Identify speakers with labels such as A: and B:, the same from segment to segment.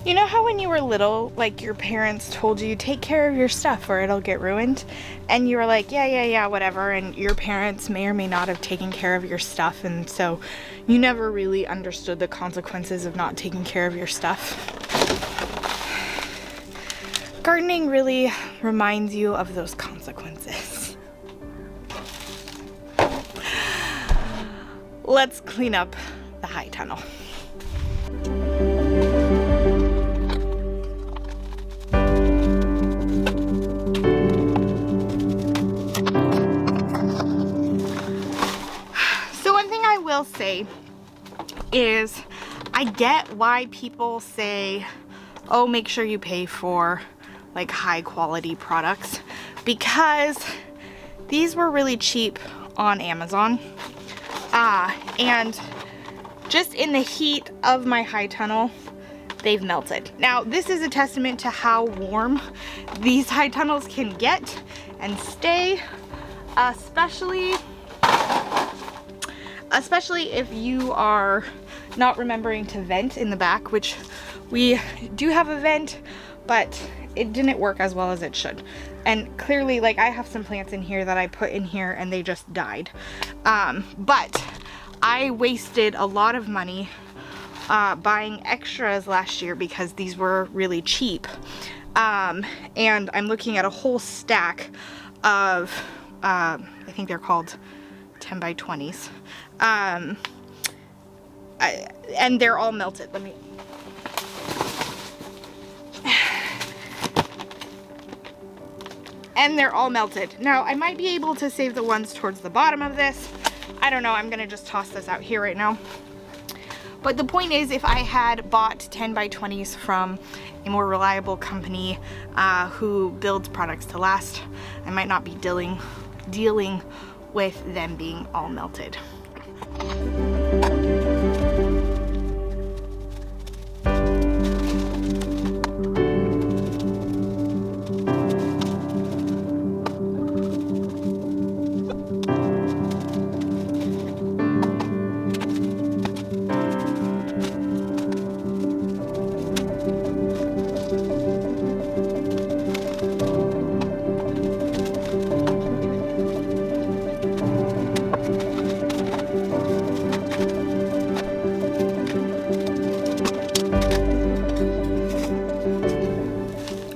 A: You know how when you were little, like your parents told you, take care of your stuff or it'll get ruined? And you were like, yeah, whatever. And your parents may or may not have taken care of your stuff. And so you never really understood the consequences of not taking care of your stuff. Gardening really reminds you of those consequences. Let's clean up the high tunnel. Say is I get why people say, oh, make sure you pay for like high quality products, because these were really cheap on Amazon, and just in the heat of my high tunnel they've melted. Now this is a testament to how warm these high tunnels can get and stay, especially if you are not remembering to vent in the back, which we do have a vent, but it didn't work as well as it should. And clearly, like, I have some plants in here that I put in here and they just died. But I wasted a lot of money buying extras last year because these were really cheap. And I'm looking at a whole stack of, I think they're called 10 by 20s. And they're all melted. And they're all melted. Now, I might be able to save the ones towards the bottom of this. I don't know. I'm going to just toss this out here right now. But the point is, if I had bought 10 by 20s from a more reliable company who builds products to last, I might not be dealing with them being all melted.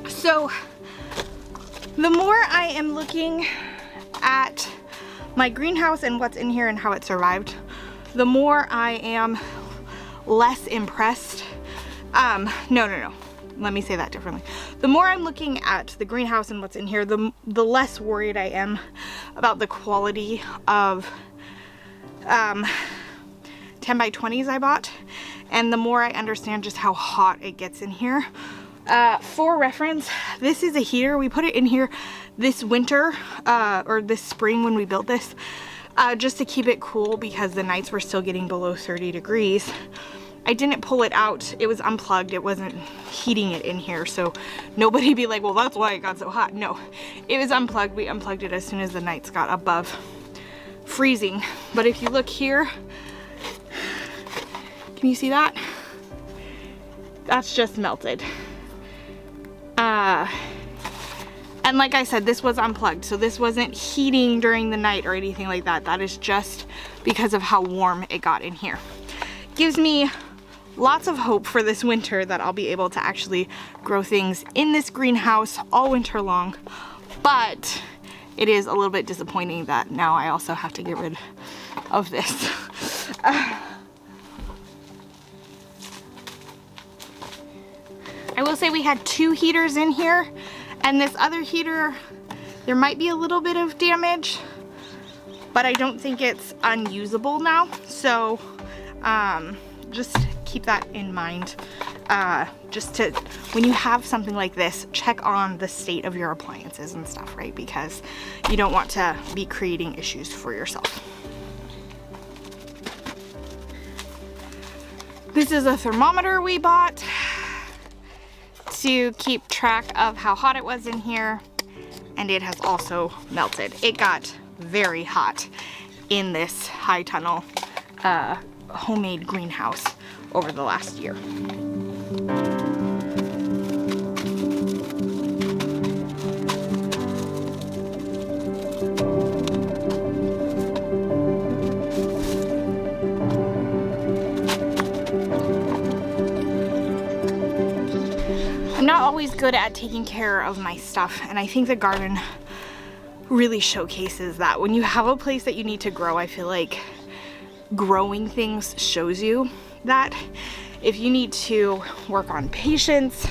A: So the more I am looking at my greenhouse and what's in here and how it survived, the more I am less impressed. No. Let me say that differently. The more I'm looking at the greenhouse and what's in here, the less worried I am about the quality of 10 by 20s I bought, and the more I understand just how hot it gets in here. For reference, this is a heater. We put it in here this winter, or this spring when we built this, just to keep it cool because the nights were still getting below 30 degrees. I didn't pull it out. It was unplugged. It wasn't heating it in here, so nobody be like, well, that's why it got so hot. No, it was unplugged. We unplugged it as soon as the nights got above freezing. But if you look here, can you see that? That's just melted. And like I said, this was unplugged, so this wasn't heating during the night or anything like that. That is just because of how warm it got in here. Gives me lots of hope for this winter that I'll be able to actually grow things in this greenhouse all winter long. But it is a little bit disappointing that now I also have to get rid of this. I will say we had 2 heaters in here, and this other heater, there might be a little bit of damage, but I don't think it's unusable now. So just keep that in mind. Just to, when you have something like this, check on the state of your appliances and stuff, right? Because you don't want to be creating issues for yourself. This is a thermometer we bought to keep track of how hot it was in here, and it has also melted. It got very hot in this high tunnel homemade greenhouse over the last year. I'm not always good at taking care of my stuff, and I think the garden really showcases that. When you have a place that you need to grow, I feel like growing things shows you that. If you need to work on patience,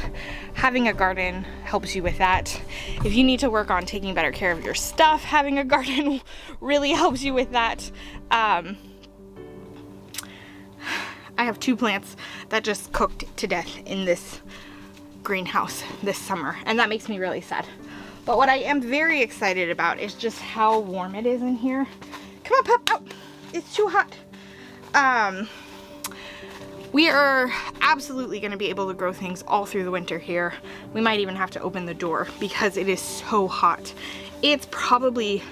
A: having a garden helps you with that. If you need to work on taking better care of your stuff, having a garden really helps you with that. I have 2 plants that just cooked to death in this greenhouse this summer, and that makes me really sad. But what I am very excited about is just how warm it is in here. Come on, pup, out. It's too hot. We are absolutely going to be able to grow things all through the winter here. We might even have to open the door because it is so hot. It's probably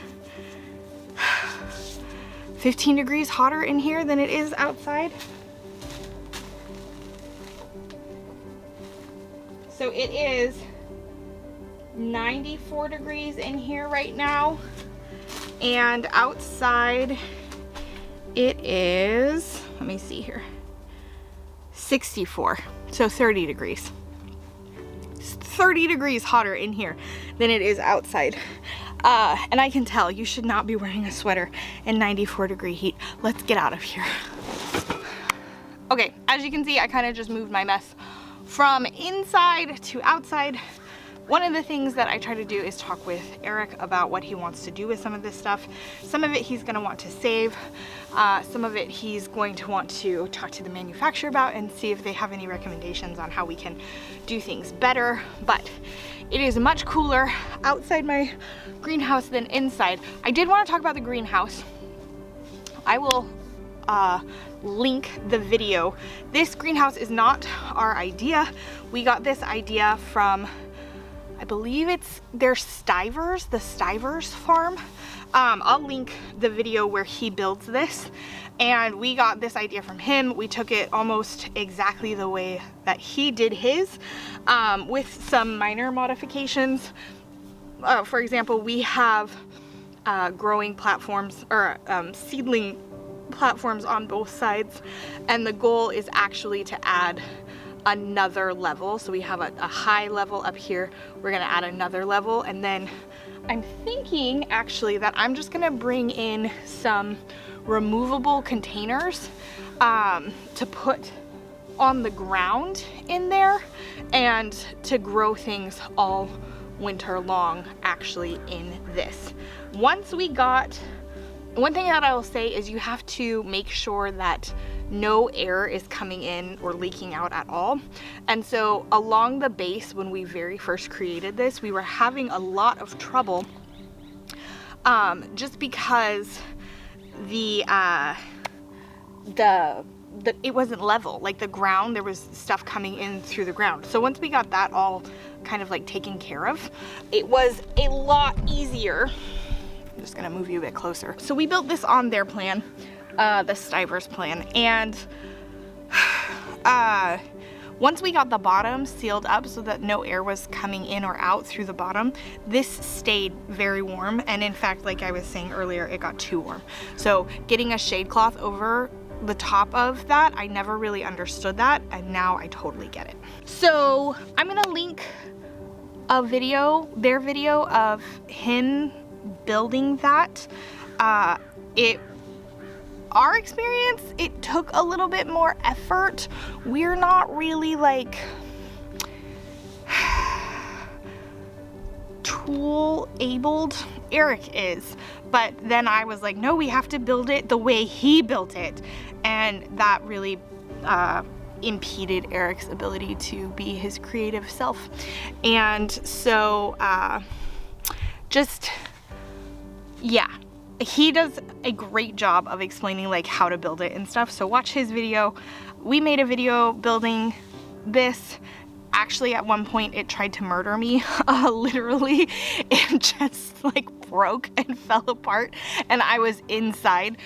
A: 15 degrees hotter in here than it is outside. So it is 94 degrees in here right now, and outside it is, let me see here, 64, so 30 degrees. It's 30 degrees hotter in here than it is outside. And I can tell you should not be wearing a sweater in 94 degree heat. Let's get out of here. Okay, as you can see, I kind of just moved my mess from inside to outside. One of the things that I try to do is talk with Eric about what he wants to do with some of this stuff. Some of it he's going to want to save. Some of it he's going to want to talk to the manufacturer about and see if they have any recommendations on how we can do things better. But it is much cooler outside my greenhouse than inside. I did want to talk about the greenhouse. I will link the video. This greenhouse is not our idea. We got this idea from, I believe it's their Stivers, the Stivers farm. I'll link the video where he builds this, and we got this idea from him. We took it almost exactly the way that he did his, with some minor modifications. For example, we have growing platforms, or seedling platforms on both sides, and the goal is actually to add another level. So we have a high level up here. We're gonna add another level, and then I'm thinking actually that I'm just gonna bring in some removable containers to put on the ground in there and to grow things all winter long actually in this. Once we got, one thing that I will say is you have to make sure that no air is coming in or leaking out at all. And so along the base, when we very first created this, we were having a lot of trouble just because it wasn't level. Like the ground, there was stuff coming in through the ground. So once we got that all kind of like taken care of, it was a lot easier. I'm just gonna move you a bit closer. So we built this on their plan, the Stivers plan, and once we got the bottom sealed up so that no air was coming in or out through the bottom, this stayed very warm. And in fact, like I was saying earlier, it got too warm. So getting a shade cloth over the top of that, I never really understood that, and now I totally get it. So I'm gonna link a video, their video of him building that. Our experience, it took a little bit more effort. We're not really like tool abled. Eric is, but then I was like, no, we have to build it the way he built it, and that really impeded Eric's ability to be his creative self. And so just, yeah, he does a great job of explaining like how to build it and stuff. So watch his video. We made a video building this. Actually, at one point it tried to murder me, literally. It just like broke and fell apart and I was inside.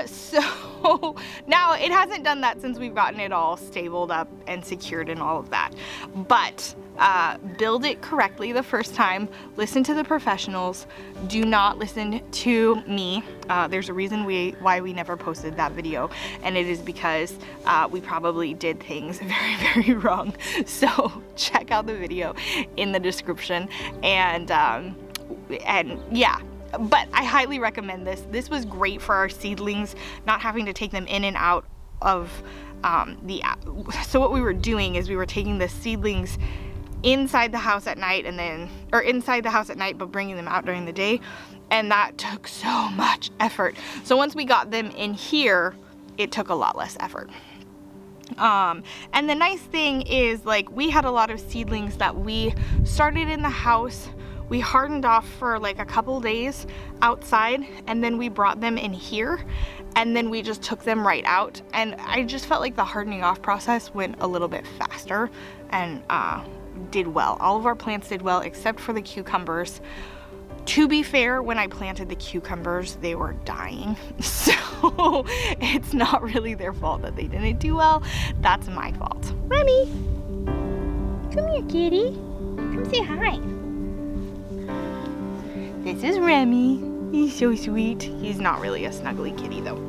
A: So now it hasn't done that since we've gotten it all stabled up and secured and all of that. But build it correctly the first time. Listen to the professionals. Do not listen to me. There's a reason why we never posted that video, and it is because we probably did things very, very wrong. So check out the video in the description, and yeah. But I highly recommend this. This was great for our seedlings, not having to take them in and out of so what we were doing is we were taking the seedlings inside the house at night or inside the house at night, but bringing them out during the day. And that took so much effort. So once we got them in here, it took a lot less effort. And the nice thing is, like, we had a lot of seedlings that we started in the house. We hardened off for like a couple days outside, and then we brought them in here, and then we just took them right out. And I just felt like the hardening off process went a little bit faster and did well. All of our plants did well except for the cucumbers. To be fair, when I planted the cucumbers, they were dying. So it's not really their fault that they didn't do well. That's my fault. Remy, come here, kitty. Come say hi. This is Remy. He's so sweet. He's not really a snuggly kitty though.